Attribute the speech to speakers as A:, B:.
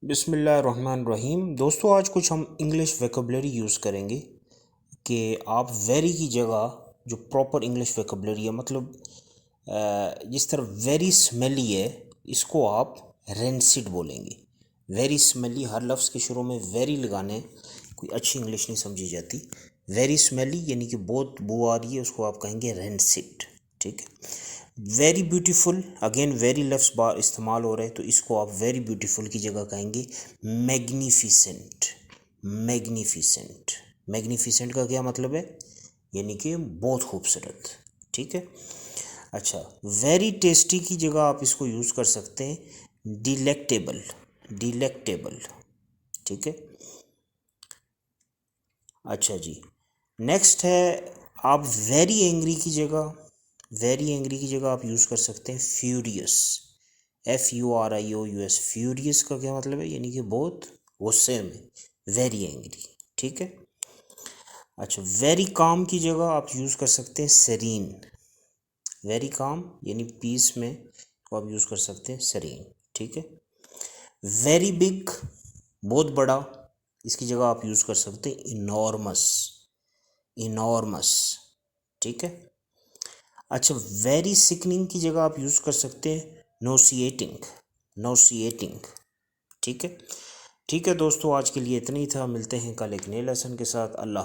A: बिस्मिल्लाहिर्रहमानिर्रहीम। दोस्तों, आज कुछ हम इंग्लिश वोकैबुलरी यूज़ करेंगे कि आप वेरी की जगह जो प्रॉपर इंग्लिश वोकैबुलरी है, मतलब जिस तरह वेरी स्मेली है, इसको आप रेंसिड बोलेंगे। वेरी स्मेली, हर लफ्ज़ के शुरू में वेरी लगाने कोई अच्छी इंग्लिश नहीं समझी जाती। वेरी स्मेली यानी कि बहुत बू आ रही है, उसको आप कहेंगे रेंसिड। ठीक है। वेरी ब्यूटीफुल, अगेन वेरी लफ्ज़ बार इस्तेमाल हो रहे हैं, तो इसको आप वेरी ब्यूटीफुल की जगह कहेंगे मैग्निफिसेंट। मैग्निफिसेंट, मैग्निफिसेंट का क्या मतलब है? यानी कि बहुत खूबसूरत। ठीक है। अच्छा, वेरी टेस्टी की जगह आप इसको यूज़ कर सकते हैं डिलेक्टेबल। डिलेक्टेबल। ठीक है। अच्छा जी, नेक्स्ट है, आप वेरी एंग्री की जगह, वेरी एंग्री की जगह आप यूज़ कर सकते हैं फ्यूरियस। FURIOUS। फ्यूरियस का क्या मतलब है? यानी कि बहुत गुस्से में, वेरी एंग्री। ठीक है। अच्छा, वेरी काम की जगह आप यूज़ कर सकते हैं सेरीन। वेरी काम यानी पीस में तो आप यूज़ कर सकते हैं सेरीन। ठीक है। वेरी बिग, बहुत बड़ा, इसकी जगह आप यूज़ कर सकते हैं इनॉर्मस। इनॉर्मस। ठीक है। अच्छा, वेरी सिकनिंग की जगह आप यूज़ कर सकते हैं नोसिएटिंग। नोसिएटिंग। ठीक है। ठीक है दोस्तों, आज के लिए इतना ही था। मिलते हैं कल एक नए लेसन के साथ। अल्लाह।